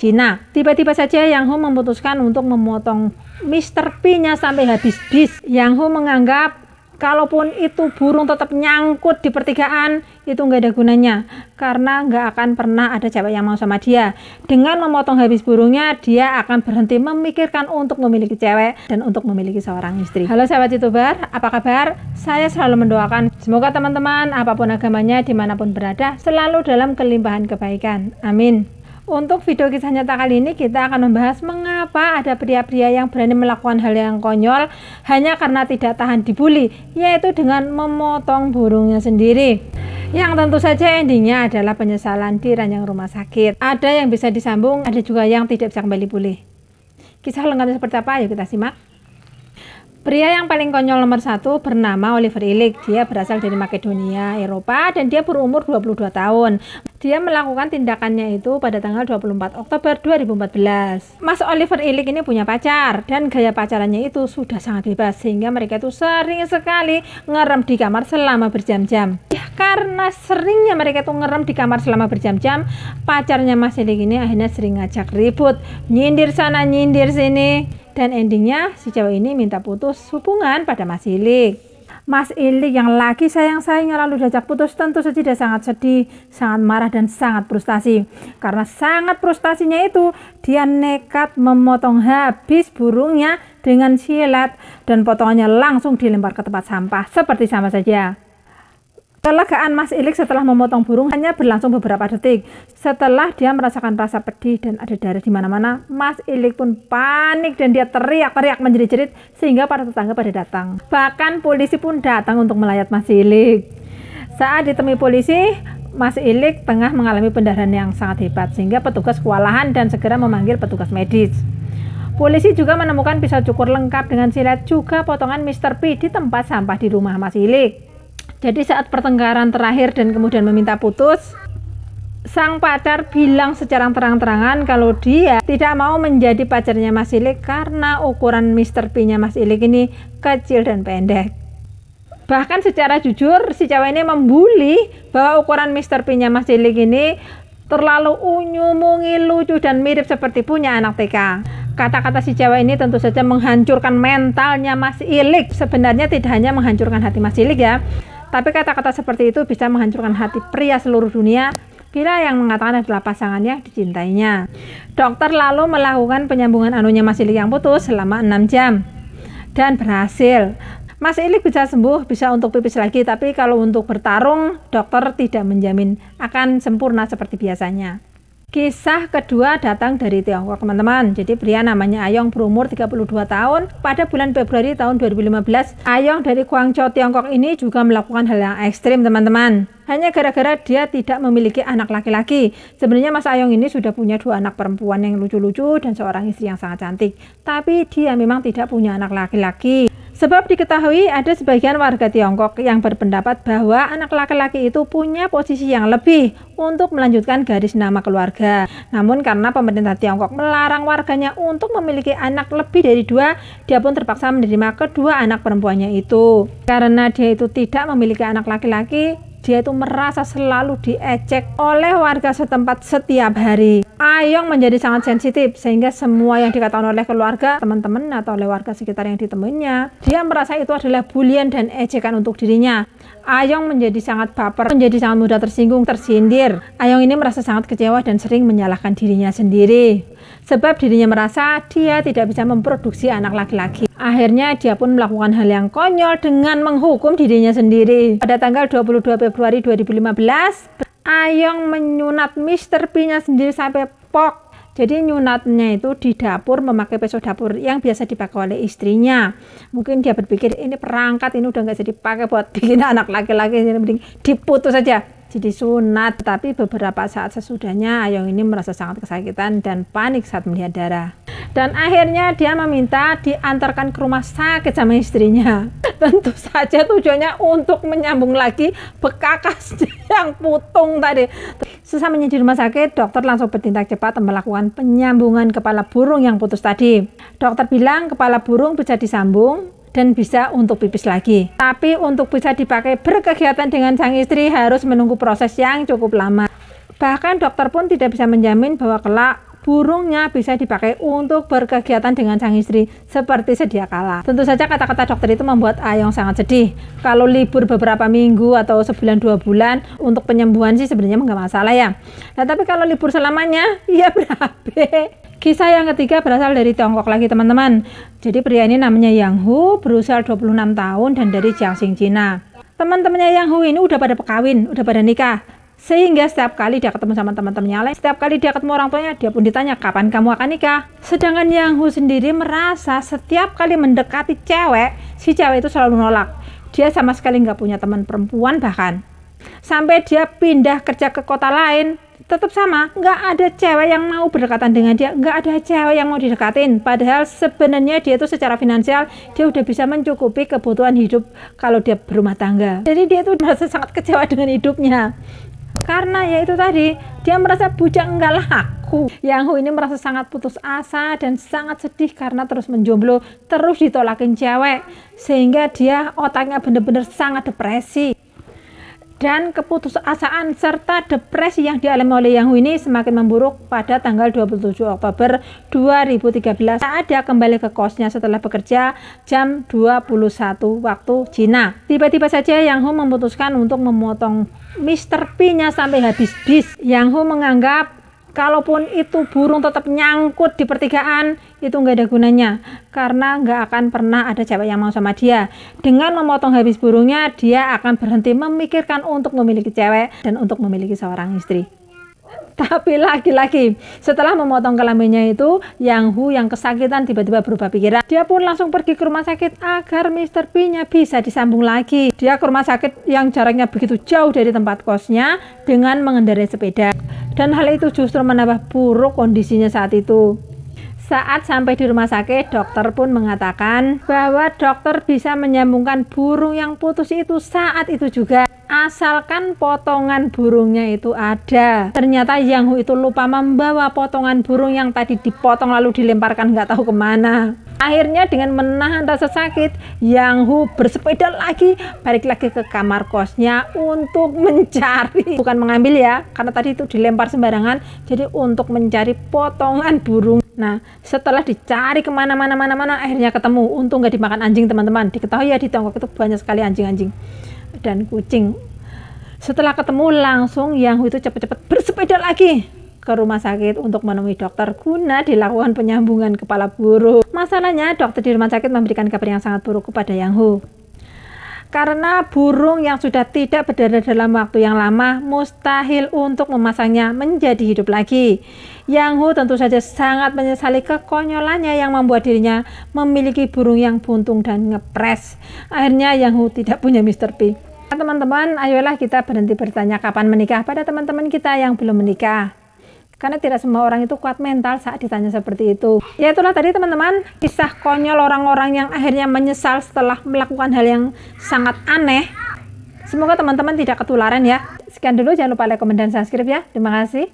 Cina. Tiba-tiba saja Yang Hu memutuskan untuk memotong Mr. P-nya sampai habis-habis. Yang Hu menganggap kalaupun itu burung tetap nyangkut di pertigaan, itu nggak ada gunanya, karena nggak akan pernah ada cewek yang mau sama dia. Dengan memotong habis burungnya, dia akan berhenti memikirkan untuk memiliki cewek dan untuk memiliki seorang istri. Halo sahabat YouTuber, apa kabar? Saya selalu mendoakan semoga teman-teman apapun agamanya dimanapun berada selalu dalam kelimpahan kebaikan. Amin. Untuk video kisah nyata kali ini kita akan membahas mengapa ada pria-pria yang berani melakukan hal yang konyol hanya karena tidak tahan dibully, yaitu dengan memotong burungnya sendiri. Yang tentu saja endingnya adalah penyesalan di ranjang rumah sakit. Ada yang bisa disambung, ada juga yang tidak bisa kembali pulih. Kisah lengkapnya seperti apa? Yuk kita simak. Pria yang paling konyol nomor 1 bernama Oliver Illich. Dia berasal dari Makedonia, Eropa, dan dia berumur 22 tahun. Dia melakukan tindakannya itu pada tanggal 24 Oktober 2014. Mas Oliver Illich ini punya pacar, dan gaya pacarannya itu sudah sangat bebas, sehingga mereka itu sering sekali ngerem di kamar selama berjam-jam. Ya, karena seringnya mereka itu ngerem di kamar selama berjam-jam, pacarnya Mas Illich ini akhirnya sering ngajak ribut, nyindir sana nyindir sini, dan endingnya si cewek ini minta putus hubungan pada Mas Illich. Mas Illich yang lagi sayang-sayangnya lalu diajak putus, tentu saja dia sangat sedih, sangat marah, dan sangat frustasi. Karena sangat frustasinya itu, dia nekat memotong habis burungnya dengan silet, dan potongannya langsung dilempar ke tempat sampah seperti sama saja. Kelegaan Mas Illich setelah memotong burung hanya berlangsung beberapa detik. Setelah dia merasakan rasa pedih dan ada darah di mana-mana, Mas Illich pun panik dan dia teriak-teriak menjerit-jerit sehingga para tetangga pada datang. Bahkan polisi pun datang untuk melayat Mas Illich. Saat ditemui polisi, Mas Illich tengah mengalami pendarahan yang sangat hebat sehingga petugas kewalahan dan segera memanggil petugas medis. Polisi juga menemukan pisau cukur lengkap dengan silet, juga potongan Mr. P di tempat sampah di rumah Mas Illich. Jadi saat pertengkaran terakhir dan kemudian meminta putus, sang pacar bilang secara terang-terangan kalau dia tidak mau menjadi pacarnya Mas Illich karena ukuran Mr. P-nya Mas Illich ini kecil dan pendek. Bahkan secara jujur si cewek ini membuli bahwa ukuran Mr. P-nya Mas Illich ini terlalu unyu, mungil, lucu, dan mirip seperti punya anak TK. Kata-kata si cewek ini tentu saja menghancurkan mentalnya Mas Illich. Sebenarnya tidak hanya menghancurkan hati Mas Illich ya, tapi kata-kata seperti itu bisa menghancurkan hati pria seluruh dunia bila yang mengatakan adalah pasangan yang dicintainya. Dokter lalu melakukan penyambungan anunya Mas Illich yang putus selama 6 jam dan berhasil. Mas Illich bisa sembuh, bisa untuk pipis lagi, tapi kalau untuk bertarung, dokter tidak menjamin akan sempurna seperti biasanya. Kisah kedua datang dari Tiongkok, teman-teman. Jadi pria namanya Ayong berumur 32 tahun. Pada bulan Februari tahun 2015, Ayong dari Guangzhou, Tiongkok ini juga melakukan hal yang ekstrim, teman-teman. Hanya gara-gara dia tidak memiliki anak laki-laki. Sebenarnya Mas Ayong ini sudah punya 2 anak perempuan yang lucu-lucu dan seorang istri yang sangat cantik. Tapi dia memang tidak punya anak laki-laki. Sebab diketahui ada sebagian warga Tiongkok yang berpendapat bahwa anak laki-laki itu punya posisi yang lebih untuk melanjutkan garis nama keluarga. Namun karena pemerintah Tiongkok melarang warganya untuk memiliki anak lebih dari 2, dia pun terpaksa menerima kedua anak perempuannya itu. Karena dia itu tidak memiliki anak laki-laki, dia itu merasa selalu diejek oleh warga setempat setiap hari. Ayong menjadi sangat sensitif sehingga semua yang dikatakan oleh keluarga, teman-teman, atau oleh warga sekitar yang ditemuinya, dia merasa itu adalah bulian dan ejekan untuk dirinya. Ayong menjadi sangat baper, menjadi sangat mudah tersinggung, tersindir. Ayong ini merasa sangat kecewa dan sering menyalahkan dirinya sendiri. Sebab dirinya merasa dia tidak bisa memproduksi anak laki-laki. Akhirnya dia pun melakukan hal yang konyol dengan menghukum dirinya sendiri. Pada tanggal 22 Februari 2015, Ayong menyunat Mr. P-nya sendiri sampai pok. Jadi nyunatnya itu di dapur memakai pisau dapur yang biasa dipakai oleh istrinya. Mungkin dia berpikir ini perangkat ini udah nggak bisa dipakai buat bikin anak laki-laki, ini mending diputus saja. Jadi sunat. Tapi beberapa saat sesudahnya Ayong ini merasa sangat kesakitan dan panik saat melihat darah. Dan akhirnya dia meminta diantarkan ke rumah sakit sama istrinya. Tentu saja tujuannya untuk menyambung lagi bekakas yang putung tadi. Sesamanya di rumah sakit, dokter langsung bertindak cepat melakukan penyambungan kepala burung yang putus tadi. Dokter bilang kepala burung bisa disambung dan bisa untuk pipis lagi. Tapi untuk bisa dipakai berkegiatan dengan sang istri harus menunggu proses yang cukup lama. Bahkan dokter pun tidak bisa menjamin bahwa kelak burungnya bisa dipakai untuk berkegiatan dengan sang istri seperti sedia kala. Tentu saja kata-kata dokter itu membuat Ayong sangat sedih. Kalau libur beberapa minggu atau sebulan 2 bulan untuk penyembuhan sih sebenarnya nggak masalah ya. Nah tapi kalau libur selamanya ya berabe. Kisah yang ketiga berasal dari Tiongkok lagi teman-teman. Jadi pria ini namanya Yang Hu, berusia 26 tahun dan dari Jiangxing, Cina. Teman-temannya Yang Hu ini udah pada kawin, udah pada nikah. Sehingga setiap kali dia ketemu sama teman-temannya lain, setiap kali dia ketemu orang tuanya, dia pun ditanya, kapan kamu akan nikah? Sedangkan Yang Hu sendiri merasa setiap kali mendekati cewek, si cewek itu selalu nolak. Dia sama sekali nggak punya teman perempuan bahkan. Sampai dia pindah kerja ke kota lain, tetap sama, nggak ada cewek yang mau berdekatan dengan dia, nggak ada cewek yang mau didekatin. Padahal sebenarnya dia itu secara finansial, dia udah bisa mencukupi kebutuhan hidup kalau dia berumah tangga. Jadi dia itu merasa sangat kecewa dengan hidupnya. Karena ya itu tadi, dia merasa bujang enggak laku. Yang Hu ini merasa sangat putus asa dan sangat sedih karena terus menjomblo, terus ditolakin cewek. Sehingga dia otaknya benar-benar sangat depresi. Dan keputusasaan serta depresi yang dialami oleh Yang Hu ini semakin memburuk pada tanggal 27 Oktober 2013 saat dia kembali ke kosnya setelah bekerja jam 21 waktu Cina. Tiba-tiba saja Yang Hu memutuskan untuk memotong Mr. P-nya sampai habis bis. Yang Hu menganggap kalaupun itu burung tetap nyangkut di pertigaan, itu nggak ada gunanya karena nggak akan pernah ada cewek yang mau sama dia. Dengan memotong habis burungnya, dia akan berhenti memikirkan untuk memiliki cewek dan untuk memiliki seorang istri. Tapi lagi-lagi setelah memotong kelaminnya itu, Yang Hu yang kesakitan tiba-tiba berubah pikiran. Dia pun langsung pergi ke rumah sakit agar Mr. P-nya bisa disambung lagi. Dia ke rumah sakit yang jaraknya begitu jauh dari tempat kosnya dengan mengendarai sepeda. Dan hal itu justru menambah buruk kondisinya saat itu. Saat sampai di rumah sakit, dokter pun mengatakan bahwa dokter bisa menyambungkan burung yang putus itu saat itu juga. Asalkan potongan burungnya itu ada. Ternyata Yang Hu itu lupa membawa potongan burung yang tadi dipotong lalu dilemparkan nggak tahu kemana. Akhirnya dengan menahan rasa sakit, Yang Hu bersepeda lagi, balik lagi ke kamar kosnya untuk mencari. Bukan mengambil ya, karena tadi itu dilempar sembarangan. Jadi untuk mencari potongan burung. Nah, setelah dicari kemana-mana, akhirnya ketemu. Untung nggak dimakan anjing teman-teman. Diketahui ya di Tiongkok itu banyak sekali anjing-anjing dan kucing. Setelah ketemu langsung Yang Hu itu cepat-cepat bersepeda lagi ke rumah sakit untuk menemui dokter guna dilakukan penyambungan kepala burung. Masalahnya dokter di rumah sakit memberikan kabar yang sangat buruk kepada Yang Hu. Karena burung yang sudah tidak berdarah dalam waktu yang lama mustahil untuk memasangnya menjadi hidup lagi. Yang Hu tentu saja sangat menyesali kekonyolannya yang membuat dirinya memiliki burung yang buntung dan ngepres. Akhirnya Yang Hu tidak punya Mr. P. Teman-teman, ayolah kita berhenti bertanya kapan menikah pada teman-teman kita yang belum menikah. Karena tidak semua orang itu kuat mental saat ditanya seperti itu. Ya itulah tadi teman-teman, kisah konyol orang-orang yang akhirnya menyesal setelah melakukan hal yang sangat aneh. Semoga teman-teman tidak ketularan ya. Sekian dulu, jangan lupa like, komen, dan subscribe ya. Terima kasih.